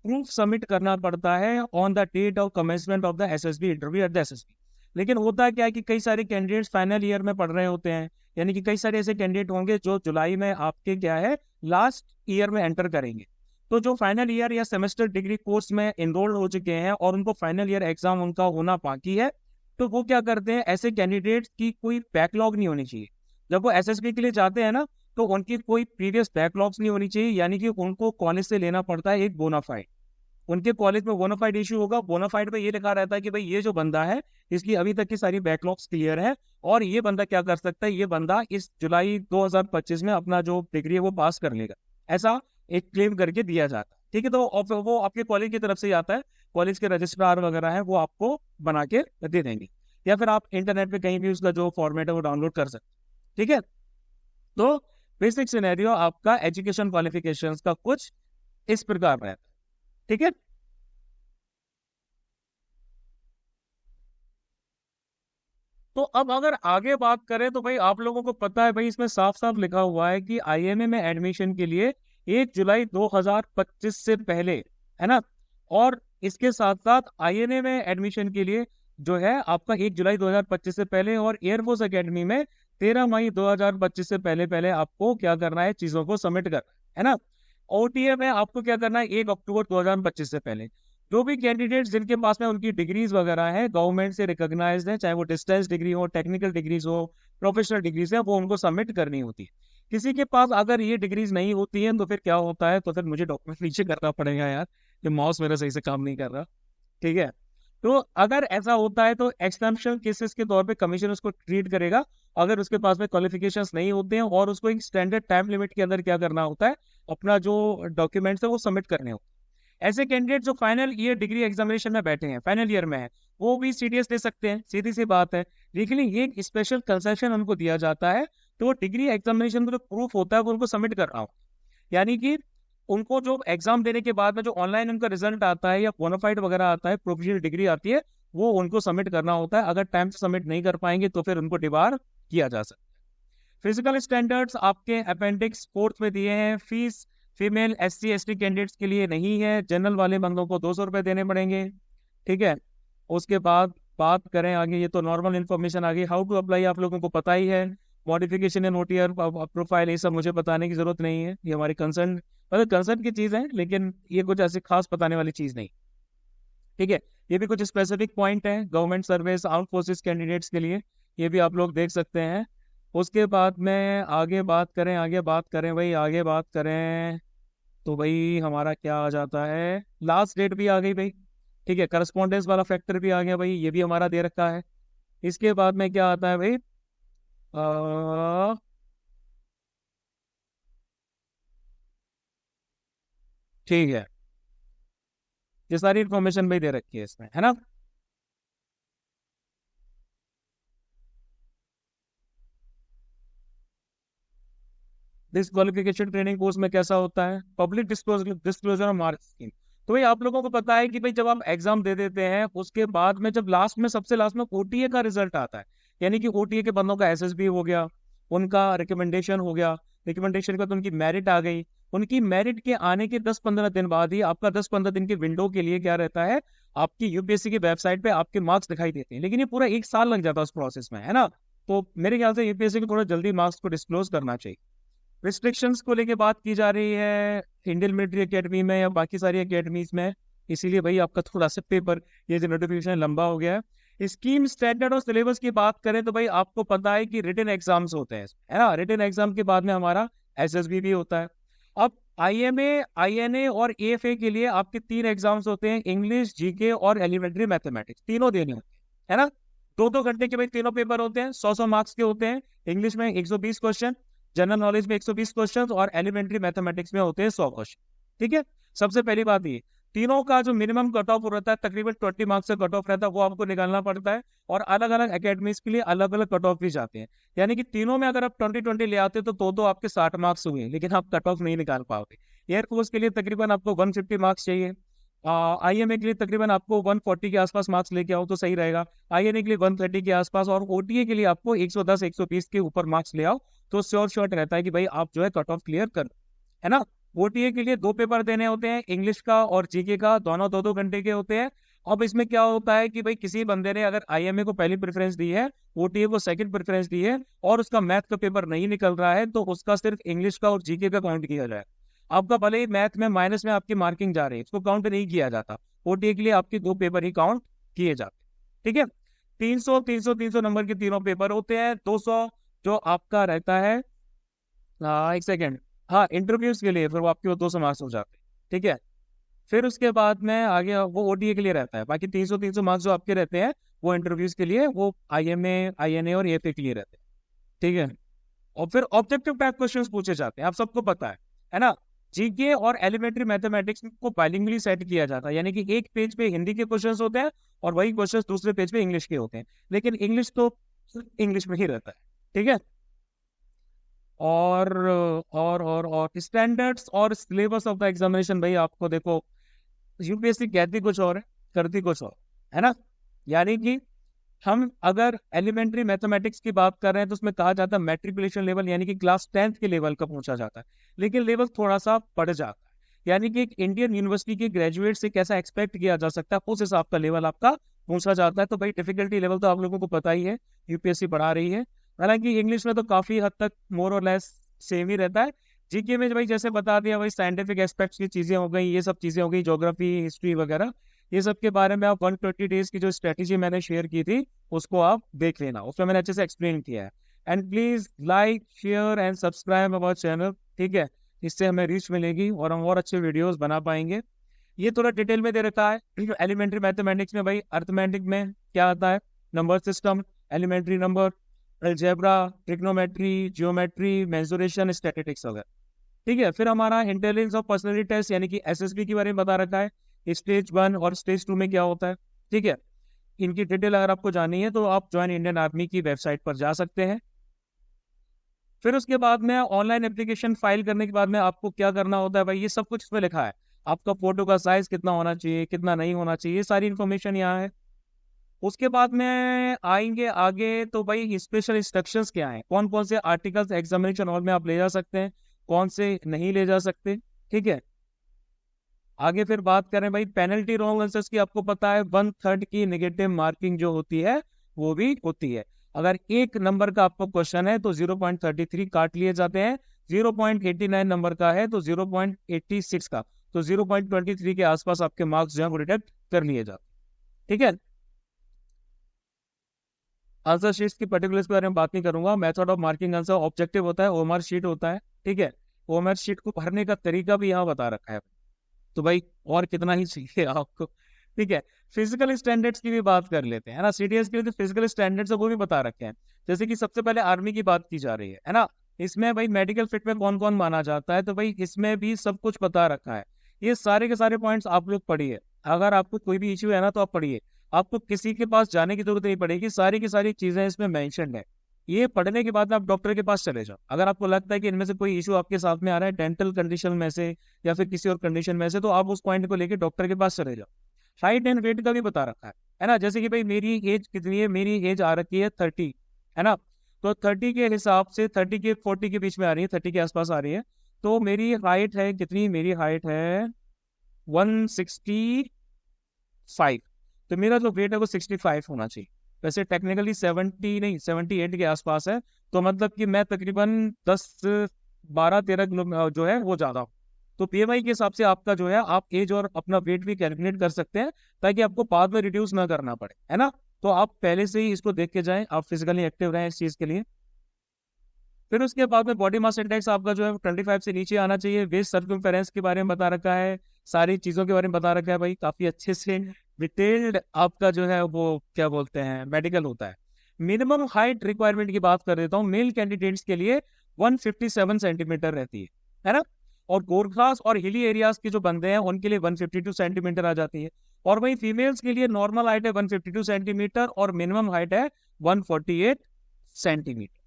प्रूफ सबमिट करना पड़ता है on the date of commencement of the SSB interview at the SSB. लेकिन होता क्या है कि कई सारे कैंडिडेट्स फाइनल ईयर में पढ़ रहे होते हैं, यानी कि कई सारे ऐसे कैंडिडेट होंगे जो जुलाई में आपके क्या है लास्ट ईयर में एंटर करेंगे, तो जो फाइनल ईयर या सेमेस्टर डिग्री कोर्स में एनरोल हो चुके हैं और उनको फाइनल ईयर एग्जाम उनका होना बाकी है, तो वो क्या करते हैं, ऐसे कैंडिडेट्स की कोई बैकलॉग नहीं होनी चाहिए। जब वो एसएसबी के लिए जाते हैं ना, तो उनकी कोई प्रीवियस बैकलॉग्स नहीं होनी चाहिए, यानी कि उनको कॉलेज से लेना पड़ता है एक बोनाफाइड। उनके कॉलेज में बोनाफाइड इशू होगा, बोनाफाइड में ये लिखा रहता है कि भाई ये जो बंदा है इसकी अभी तक की सारी बैकलॉग्स क्लियर है, और ये बंदा क्या कर सकता है, ये बंदा इस जुलाई 2025 में अपना जो डिग्री है वो पास कर लेगा, ऐसा एक क्लेम करके दिया जाता है। ठीक है, तो वो आपके कॉलेज की तरफ से ही आता है, कॉलेज के रजिस्ट्रार वगैरह है वो आपको बना के दे देंगे, या फिर आप इंटरनेट पे कहीं भी उसका जो फॉर्मेट है वो डाउनलोड कर सकते हैं। ठीक है, तो बेसिक सिनेरियो आपका एजुकेशन क्वालिफिकेशंस का कुछ इस प्रकार रहता है। ठीक है, तो अब अगर आगे बात करें तो भाई आप लोगों को पता है भाई इसमें साफ साफ लिखा हुआ है कि आईएमए में एडमिशन के लिए 1 जुलाई 2025 से पहले, है ना, और इसके साथ साथ आईएनए में एडमिशन के लिए जो है आपका 1 जुलाई 2025 से पहले, और एयरफोर्स एकेडमी में 13 मई 2025 से पहले पहले आपको क्या करना है, चीजों को सबमिट करना है ना। ओटीए में आपको क्या करना है, 1 अक्टूबर 2025 से पहले। जो भी कैंडिडेट्स जिनके पास में उनकी डिग्रीज वगैरह है गवर्नमेंट से रिकॉग्नाइज्ड है, चाहे वो डिस्टेंस डिग्री हो, टेक्निकल डिग्रीज हो, प्रोफेशनल डिग्रीज है, वो उनको सबमिट करनी होती है। किसी के पास अगर ये डिग्रीज नहीं होती है तो फिर क्या होता है, तो फिर मुझे डॉक्यूमेंट नीचे करना पड़ेगा यार, ये माउस मेरा सही से काम नहीं कर रहा। ठीक है, तो अगर ऐसा होता है तो एक्सेप्शनल केसेस के तौर पे कमीशन उसको ट्रीट करेगा, अगर उसके पास में क्वालिफिकेशंस नहीं होते हैं, और उसको एक स्टैंडर्ड टाइम लिमिट के अंदर क्या करना होता है, अपना जो डॉक्यूमेंट्स है वो सबमिट करने होते हैं। ऐसे कैंडिडेट जो फाइनल ईयर डिग्री एग्जामिनेशन में बैठे हैं, फाइनल ईयर में है, वो भी सीडीएस दे सकते हैं, सीधी सी बात है, लेकिन ये एक स्पेशल कंसेशन उनको दिया जाता है। तो डिग्री एग्जामिनेशन का जो प्रूफ होता है वो उनको सबमिट करना होता है, यानी कि उनको जो एग्जाम देने के बाद में जो ऑनलाइन उनका रिजल्ट आता है या बोनाफाइड वगैरह आता है, प्रोविजनल डिग्री आती है, वो उनको सबमिट करना होता है। अगर टाइम से सबमिट नहीं कर पाएंगे तो फिर उनको डिबार किया जा सकता है। फिजिकल स्टैंडर्ड्स आपके अपेंडिक्स 4 में दिए हैं। Fees female SC ST candidates के लिए नहीं है, जनरल वाले बंदों को 200 रुपये देने पड़ेंगे। ठीक है, उसके बाद बात करें आगे, ये तो नॉर्मल इन्फॉर्मेशन आ गई। हाउ टू अप्लाई आप लोगों को पता ही है, मॉडिफिकेशन इन ओटीआर प्रोफाइल, ये सब मुझे बताने की जरूरत नहीं है, ये हमारी कंसर्न मतलब कंसर्न की चीज है, लेकिन ये कुछ ऐसी खास बताने वाली चीज नहीं। ठीक है, ये भी कुछ स्पेसिफिक पॉइंट है government service arm forces candidates के लिए, ये भी आप लोग देख सकते हैं। उसके बाद में आगे बात करें भाई, आगे बात करें तो भाई हमारा क्या आ जाता है, लास्ट डेट भी आ गई भाई। ठीक है, करस्पॉन्डेंस वाला फैक्टर भी आ गया भाई, ये भी हमारा दे रखा है। इसके बाद में क्या आता है भाई, ठीक है, ये सारी इन्फॉर्मेशन भाई दे रखी है इसमें, है ना। डिस्क्वालिफिकेशन ट्रेनिंग कोर्स में कैसा होता है, public disclosure of marks scheme. तो भाई आप लोगों को पता है कि भाई जब आप एग्जाम दे देते हैं उसके बाद में जब लास्ट में सबसे लास्ट में ओटीए का रिजल्ट आता है, यानी कि ओटीए के बंदों का एसएसबी हो गया, उनका रिकमेंडेशन हो गया, रिकमेंडेशन के बाद उनकी मेरिट आ गई, उनकी मेरिट के आने के 10-15 दिन बाद ही आपका 10-15 दिन की विंडो के लिए क्या रहता है, आपकी यूपीएससी की वेबसाइट पे आपके मार्क्स दिखाई देते हैं, लेकिन ये पूरा 1 साल लग जाता है उस प्रोसेस में, है ना। तो मेरे ख्याल से यूपीएससी को थोड़ा जल्दी मार्क्स को डिस्क्लोज करना चाहिए। रिस्ट्रिक्शंस को लेके बात की जा रही है इंडियन मिलिट्री एकेडमी में या बाकी सारी एकेडमीज में, इसीलिए भाई आपका थोड़ा सा पेपर ये जो नोटिफिकेशन लंबा हो गया है। स्कीम स्टैंडर्ड और सिलेबस की बात करें तो भाई आपको पता है कि रिटन एग्जाम्स होते हैं, है ना, रिटन एग्जाम के बाद में हमारा एसएसबी भी होता है। अब आईएमए आईएनए और एएफए के लिए आपके 3 एग्जाम्स होते हैं, इंग्लिश जीके और एलिमेंट्री मैथमेटिक्स, तीनों देने होते हैं, है ना। 2-2 घंटे के भाई तीनों पेपर होते हैं, 100-100 मार्क्स के होते हैं। इंग्लिश में 120 क्वेश्चन, जनरल नॉलेज में 120 क्वेश्चन, और एलिमेंट्री मैथमेटिक्स में होते हैं 100 क्वेश्चन। ठीक है, सबसे पहली बात ये, तीनों का जो मिनिमम कट ऑफ रहता है तकरीबन 20 मार्क्स से कट ऑफ रहता है, वो आपको निकालना पड़ता है, और अलग अलग एकेडमीज के लिए अलग अलग कट ऑफ भी जाते हैं। यानी कि तीनों में अगर आप 20-20 ले आते तो आपके 60 मार्क्स हुए, लेकिन आप कट ऑफ नहीं निकाल पाओगे। एयरफोर्स के लिए तकरीबन आपको 150 मार्क्स चाहिए, आईएमए के लिए तकरीबन आपको 140 के आसपास मार्क्स लेके आओ तो सही रहेगा, आईएनए के लिए 130 के आसपास, और ओटीए के लिए आपको 110-120 के ऊपर मार्क्स ले आओ तो श्योर शॉर्ट रहता है कि भाई आप जो है कट ऑफ क्लियर कर, है ना। ओटीए के लिए 2 पेपर देने होते हैं, इंग्लिश का और जीके का, दोनों 2-2 घंटे के होते हैं। अब इसमें क्या होता है कि भाई किसी बंदे ने अगर आईएमए को पहली प्रेफरेंस दी है, ओटीए को सेकंड प्रेफरेंस दी है, और उसका मैथ का पेपर नहीं निकल रहा है, तो उसका सिर्फ इंग्लिश का और जीके का काउंट किया जाए। आपका भले ही मैथ में माइनस में आपकी मार्किंग जा रही है, उसको काउंट नहीं किया जाता, ओटीए के लिए आपके 2 पेपर ही काउंट किए जाते। ठीक है, 300 300 300 नंबर के तीनों पेपर होते हैं, 200 जो आपका रहता है हाँ, एक सेकेंड। हाँ, इंटरव्यूज के लिए फिर वो आपके वो 200 मार्क्स हो जाते हैं। ठीक है, फिर उसके बाद में आगे वो ओटीए के लिए रहता है। बाकी 300 मार्क्स जो आपके रहते हैं वो इंटरव्यूज के लिए, वो आईएमए, आईएनए और एएफए के लिए रहते हैं। ठीक है, और फिर ऑब्जेक्टिव टाइप क्वेश्चंस पूछे जाते हैं, आप सबको पता है ना। जीके और एलिमेंट्री मैथमेटिक्स को बाइलिंगुअली सेट किया जाता है, यानी कि एक पेज पे हिंदी के क्वेश्चंस होते हैं और वही क्वेश्चंस दूसरे पेज पे इंग्लिश के होते हैं, लेकिन इंग्लिश तो इंग्लिश में ही रहता है। ठीक है, और स्टैंडर्ड्स और सिलेबस ऑफ द एग्जामिनेशन, भाई आपको देखो, यूपीएससी कहती कुछ और है, करती कुछ और है ना। यानी कि हम अगर एलिमेंट्री मैथमेटिक्स की बात कर रहे हैं तो उसमें कहा जाता है मैट्रिकुलेशन लेवल, यानी कि क्लास 10th के लेवल का पूछा जाता है, लेकिन लेवल थोड़ा सा बढ़ जाता है। यानी कि एक इंडियन यूनिवर्सिटी के ग्रेजुएट से कैसा एक्सपेक्ट किया जा सकता है, उस हिसाब का लेवल आपका पूछा जाता है। तो भाई डिफिकल्टी लेवल तो आप लोगों को पता ही है, यूपीएससी बढ़ा रही है। हालांकि इंग्लिश में तो काफी हद तक मोर और लेस सेम ही रहता है। जीके में भाई जैसे बता दिया, भाई साइंटिफिक एस्पेक्ट्स की चीजें हो गई, ये सब चीजें हो गई, ज्योग्राफी, हिस्ट्री वगैरह, ये सब के बारे में आप 120 डेज की जो स्ट्रेटेजी मैंने शेयर की थी उसको आप देख लेना, उसमें मैंने अच्छे से एक्सप्लेन किया है। And please like, share and subscribe our channel. ठीक है, इससे हमें रीच मिलेगी और हम और अच्छे वीडियोस बना पाएंगे। ये थोड़ा डिटेल में दे रखा है। एलिमेंट्री मैथमेटिक्स में भाई अर्थमेटिक में क्या आता है, number system, elementary number, algebra, trigonometry, geometry, mensuration, statistics वगैरह। ठीक है, फिर हमारा इंटेलिजेंस और पर्सनैलिटी टेस्ट यानी कि एसएसबी के बारे में बता रखा है, स्टेज 1 और स्टेज 2 में क्या होता है। ठीक है, इनकी डिटेल अगर आपको जाननी है तो आप ज्वाइन इंडियन आर्मी की वेबसाइट पर जा सकते हैं। फिर उसके बाद में ऑनलाइन एप्लीकेशन फाइल करने के बाद में आपको क्या करना होता है, भाई ये सब कुछ इसमें लिखा है। आपका फोटो का साइज कितना होना चाहिए, कितना नहीं होना चाहिए, ये सारी इन्फॉर्मेशन यहाँ है। उसके बाद में आएंगे आगे तो भाई स्पेशल इंस्ट्रक्शंस क्या हैं, कौन कौन से आर्टिकल्स एग्जामिनेशन हॉल में आप ले जा सकते हैं, कौन से नहीं ले जा सकते। ठीक है, आगे फिर बात करें भाई पेनल्टी रॉन्ग आंसर्स की, आपको पता है 1/3 की नेगेटिव मार्किंग जो होती है वो भी होती है। अगर एक नंबर का आपको क्वेश्चन है तो 0.33 काट लिए जाते हैं, 0.89 नंबर का है तो 0.86 का, तो 0.23 के आसपास आपके मार्क्स जो है वो डिडक्ट कर लिए जाते हैं। ठीक है, आंसर शीट्स की पर्टिकुलर्स के बारे में बात नहीं करूंगा। Method of marking answer, objective होता है, ओएमआर शीट होता है। ठीक है, ओएमआर शीट को भरने का तरीका भी यहाँ बता रखा है, तो भाई और कितना ही चाहिए आपको। ठीक है, फिजिकल स्टैंडर्ड्स की भी बात कर लेते हैं, है ना। सीडीएस के लिए जो फिजिकल स्टैंडर्ड्स है वो भी बता रखे हैं। जैसे कि सबसे पहले आर्मी की बात की जा रही है ना। इसमें भाई मेडिकल फिट में कौन कौन माना जाता है, तो भाई इसमें भी सब कुछ बता रखा है। ये सारे के सारे पॉइंट्स आप लोग पढ़िए, अगर आपको कोई भी इश्यू है ना तो आप पढ़िए, आपको किसी के पास जाने की जरूरत नहीं पड़ेगी, सारी की सारी चीजें इसमें मेंशन है। ये पढ़ने के बाद आप डॉक्टर के पास चले जाओ, अगर आपको लगता है कि इनमें से कोई इशू आपके साथ में आ रहा है, डेंटल कंडीशन में से या फिर किसी और कंडीशन में से, तो आप उस पॉइंट को लेकर डॉक्टर के पास चले जाओ। हाइट एंड वेट का भी बता रखा है ना। जैसे कि भाई मेरी एज कितनी है, मेरी एज आ रखी है 30, है ना। तो 30 के हिसाब से 30 के 40 के बीच में आ रही है, 30 के आसपास आ रही है। तो मेरी हाइट है कितनी, मेरी हाइट है 165, तो मेरा जो वेट है वो 65 होना चाहिए। वैसे टेक्निकली 70 नहीं, 78 के आसपास है। तो मतलब कि मैं तकरीबन 10 12 13 किलो जो है वो ज्यादा हूँ। तो पीएमआई के हिसाब से आपका जो है आप एज और अपना वेट भी कैलकुलेट कर सकते हैं, ताकि आपको बाद में रिड्यूस ना करना पड़े, है ना। तो आप पहले से ही इसको देख के जाएं, आप फिजिकली एक्टिव रहें इस चीज के लिए। फिर उसके बाद में बॉडी मास इंडेक्स आपका जो है 25 से नीचे आना चाहिए। वेस्ट सर्कमफेरेंस के बारे में बता रखा है, सारी चीजों के बारे में बता रखा है भाई, काफी अच्छे से डिटेल्ड आपका जो है वो क्या बोलते हैं मेडिकल होता है। मिनिमम हाइट रिक्वायरमेंट की बात कर देता हूँ, मेल कैंडिडेट्स के लिए 157 सेंटीमीटर रहती है ना। और गोरखास और हिली एरियाज के जो बंदे हैं उनके लिए 152 सेंटीमीटर आ जाती है। और वही फीमेल्स के लिए नॉर्मल हाइट है 152 सेंटीमीटर और मिनिमम हाइट है 148 सेंटीमीटर।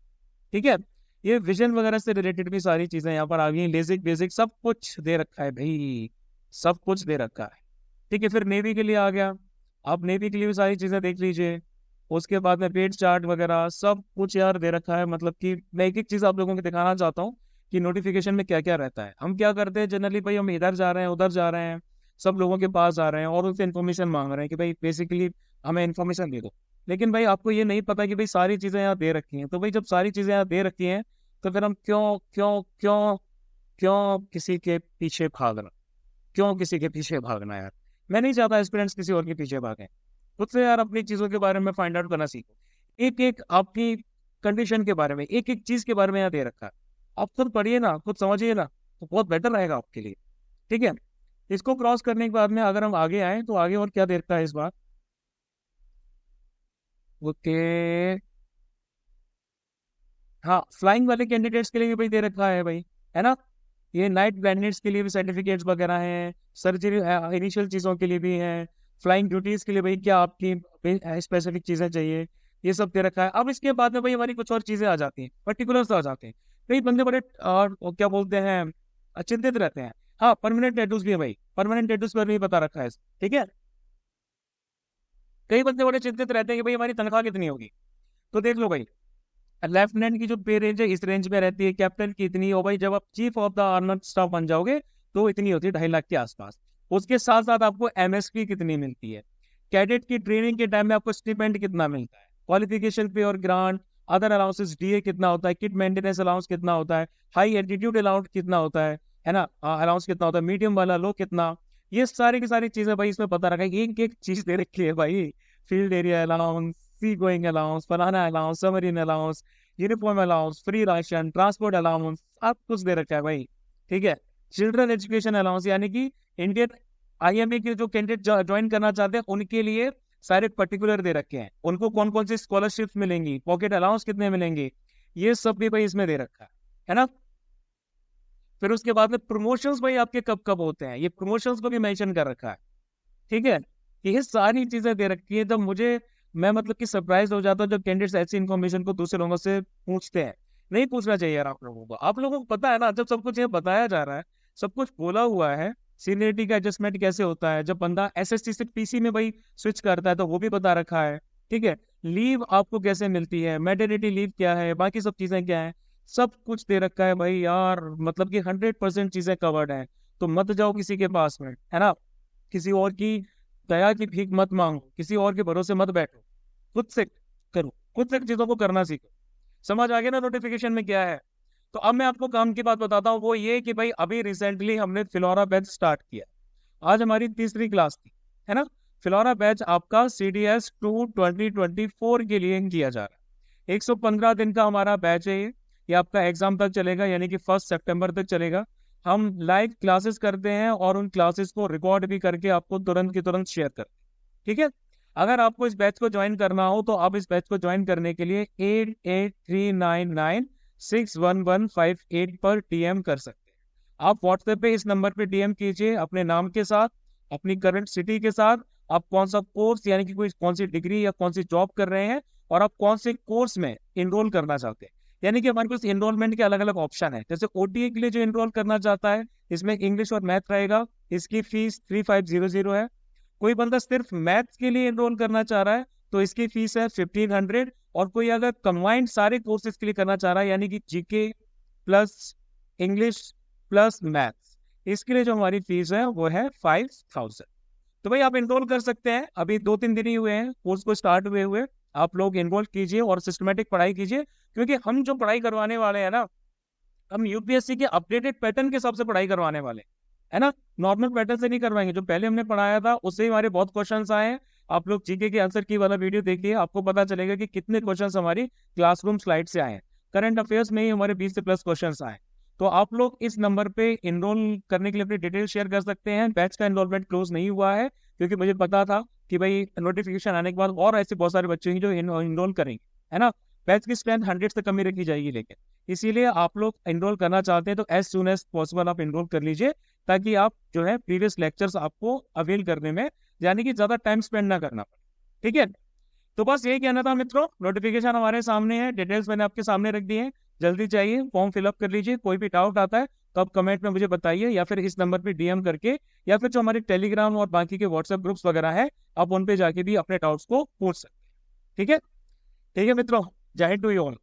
ठीक है, ये विजन वगैरह से रिलेटेड भी सारी चीजें यहाँ पर आ गई, बेसिक बेसिक सब कुछ दे रखा है भाई, सब कुछ दे रखा है। ठीक है, फिर नेवी के लिए आ गया, आप नेवी के लिए भी सारी चीजें देख लीजिए। उसके बाद में पेज चार्ट वगैरह सब कुछ यार दे रखा है। मतलब कि मैं एक एक चीज आप लोगों को दिखाना चाहता हूँ कि नोटिफिकेशन में क्या क्या रहता है। हम क्या करते हैं जनरली, भाई हम इधर जा रहे हैं उधर जा रहे हैं, सब लोगों के पास जा रहे हैं और उनसे इन्फॉर्मेशन मांग रहे हैं कि भाई बेसिकली हमें इन्फॉर्मेशन दे दो। लेकिन भाई आपको ये नहीं पता कि भाई सारी चीजें यहाँ दे रखी हैं। तो भाई जब सारी चीजें यहाँ दे रखी हैं तो फिर हम क्यों क्यों क्यों क्यों किसी के पीछे भागना, क्यों किसी के पीछे भागना यार। मैं नहीं चाहता एस्पिरेंट्स किसी और के पीछे भागें। खुद से यार अपनी चीजों के बारे में फाइंड आउट करना सीखो, एक एक आपकी कंडीशन के बारे में, एक एक चीज के बारे में यहाँ दे रखा है। आप खुद पढ़िए ना, खुद समझिए ना, तो बहुत बेटर रहेगा आपके लिए। ठीक है, इसको क्रॉस करने के बाद में अगर हम आगे आए तो आगे और क्या देखता है इस बार। ओके, हाँ, फ्लाइंग वाले कैंडिडेट्स के लिए भी भाई दे रखा है भाई, है ना। ये नाइट ब्लाइंडनेस के लिए भी सर्टिफिकेट्स वगैरह हैं, सर्जरी इनिशियल चीज़ों के लिए भी हैं, फ्लाइंग ड्यूटीज के लिए भाई क्या आपकी स्पेसिफिक चीज़ें चाहिए, ये सब दे रखा है। अब इसके बाद में भाई हमारी कुछ और चीज़ें आ जाती हैं, पर्टिकुलर्स आ जाते हैं। कई बंदे बड़े और क्या बोलते हैं, चिंतित रहते हैं। हाँ, परमानेंट टैटूज भी है भाई, परमानेंट टैटूज पर भी बता रखा है। ठीक है, कई बंदे बड़े चिंतित रहते हैं कि भाई हमारी तनख्वाह कितनी होगी। तो देख लो भाई, लेफ्टिनेंट की जो पे रेंज है इस रेंज में रहती है, कैप्टन की इतनी हो भाई, जब आप chief of the armed staff बन जाओगे तो इतनी होती है, 2.5 लाख के आसपास। उसके साथ साथ आपको एमएसपी कितनी मिलती है, कैडेट की ट्रेनिंग के टाइम में आपको स्टिपेंड कितना मिलता है, क्वालिफिकेशन पे और ग्रांट, अदर अलाउंसेस डीए कितना होता है, किट मेंटेनेंस अलाउंस कितना होता है, हाई एल्टीट्यूड अलाउंस कितना होता है ना, अलाउंस कितना होता है, मीडियम वाला लो कितना, ये सारी की सारी चीजें भाई इसमें पता रखा है। एक एक चीज दे रखी है भाई, फील्ड एरिया अलाउंस, सी गोइंग अलाउंस, फलाना allowance, submarine allowance, uniform allowance, free ration, transport allowance, सब कुछ दे रखा है भाई। ठीक है, चिल्ड्रन एजुकेशन अलाउंस, यानी कि इंडियन आईएमए के जो कैंडिडेट ज्वाइन करना चाहते हैं उनके लिए सारे पर्टिकुलर दे रखे हैं, उनको कौन कौन सी स्कॉलरशिप मिलेंगी, पॉकेट अलाउंस कितने मिलेंगे, ये सब भी भाई इसमें दे रखा है ना। फिर उसके बाद में प्रमोशंस भाई आपके कब कब होते हैं, ये प्रमोशंस को भी मेंशन कर रखा है। ठीक है, ये सारी चीजें दे रखी है। जब मुझे, मैं मतलब कि सरप्राइज हो जाता हूँ जब कैंडिडेट्स ऐसी इन्फॉर्मेशन को दूसरे लोगों से पूछते हैं। नहीं पूछना चाहिए यार आप लोगों को, आप लोगों को पता है ना, जब सब कुछ ये बताया जा रहा है, सब कुछ बोला हुआ है, सीनियरिटी का एडजस्टमेंट कैसे होता है, जब बंदा एसएसटी से पीसी में भाई स्विच करता है तो वो भी बता रखा है। ठीक है, लीव आपको कैसे मिलती है, मैटरनिटी लीव क्या है, बाकी सब चीजें क्या है, सब कुछ दे रखा है भाई यार, मतलब कि 100% चीजें कवर्ड है। तो मत जाओ किसी के पास में, है ना, किसी और की दया की भीख मत मांगो, किसी और के भरोसे मत बैठो, खुद से करो, खुद से चीजों को करना सीखो। समझ आ गया ना नोटिफिकेशन में क्या है। तो अब मैं आपको काम की बात बताता हूँ, वो ये कि भाई अभी रिसेंटली हमने फिलोरा बैच स्टार्ट किया, आज हमारी तीसरी क्लास थी, है ना। फिलोरा बैच आपका CDS 2 2024 के लिए किया जा रहा है। 115 दिन का हमारा बैच है ये आपका एग्जाम तक चलेगा, यानी कि 1 सितंबर तक चलेगा। हम लाइव क्लासेस करते हैं और उन क्लासेस को रिकॉर्ड भी करके आपको तुरंत की तुरंत शेयर करते हैं। ठीक है, अगर आपको इस बैच को ज्वाइन करना हो तो आप इस बैच को ज्वाइन करने के लिए 8839961158 पर DM कर सकते हैं। आप व्हाट्सएप पे इस नंबर पे DM कीजिए अपने नाम के साथ, अपनी करंट सिटी के साथ, आप कौन सा कोर्स यानी कि कोई कौन सी डिग्री या कौन सी जॉब कर रहे हैं, और आप कौन से कोर्स में इनरोल करना चाहते हैं। यानी कि हमारे पास इनरोलमेंट के अलग अलग ऑप्शन है। जैसे OTA के लिए जो इनरोल करना चाहता है, इसमें इंग्लिश और मैथ रहेगा, इसकी फीस 3500 है। कोई बंदा सिर्फ मैथ्स के लिए एनरोल करना चाह रहा है तो इसकी फीस है 1500। और कोई अगर कंबाइंड सारे कोर्सेज के लिए करना चाह रहा है, यानी कि GK plus English plus maths, इसके लिए जो हमारी फीस है वो है 5000। तो भाई आप एनरोल कर सकते हैं, अभी 2-3 दिन ही हुए हैं कोर्स को स्टार्ट हुए आप लोग एनरोल कीजिए और सिस्टमेटिक पढ़ाई कीजिए, क्योंकि हम जो पढ़ाई करवाने वाले हैं ना, हम यूपीएससी के अपडेटेड पैटर्न के हिसाब से पढ़ाई करवाने वाले हैं, है ना। नॉर्मल पैटर्न से नहीं करवाएंगे, जो पहले हमने पढ़ाया था उससे ही हमारे बहुत क्वेश्चंस आए हैं। आप लोग जीके के आंसर की वाला वीडियो देखिए, आपको पता चलेगा कि कितने क्वेश्चंस हमारी क्लासरूम स्लाइड से आए हैं। करंट अफेयर्स में ही हमारे 20 से प्लस क्वेश्चंस आए। तो आप लोग इस नंबर पे इनरोल करने के लिए अपनी डिटेल शेयर कर सकते हैं। बैच का एनरोलमेंट क्लोज नहीं हुआ है, क्योंकि मुझे पता था कि भाई नोटिफिकेशन आने के बाद और ऐसे बहुत सारे बच्चे हैं जो इनरोल करेंगे, है ना। बैच की स्ट्रेंथ 100 से कम ही रखी जाएगी, लेकिन इसीलिए आप लोग इनरोल करना चाहते हैं तो एज सुन एज पॉसिबल आप इनरोल कर लीजिए, ताकि आप जो है प्रीवियस लेक्चर्स आपको अवेल करने में, यानी कि ज्यादा टाइम स्पेंड ना करना पड़े। ठीक है, तो बस यही कहना था मित्रों, नोटिफिकेशन हमारे सामने है, डिटेल्स मैंने आपके सामने रख दी है, जल्दी चाहिए फॉर्म फिलअप कर लीजिए। कोई भी डाउट आता है तो आप कमेंट में मुझे बताइए, या फिर इस नंबर पे DM करके, या फिर जो हमारे टेलीग्राम और बाकी के व्हाट्सएप ग्रुप्स वगैरह है, आप उन पे जाके भी अपने डाउट्स को पूछ सकते हैं। ठीक है, ठीक है मित्रों, जय हिंद टू यू ऑल।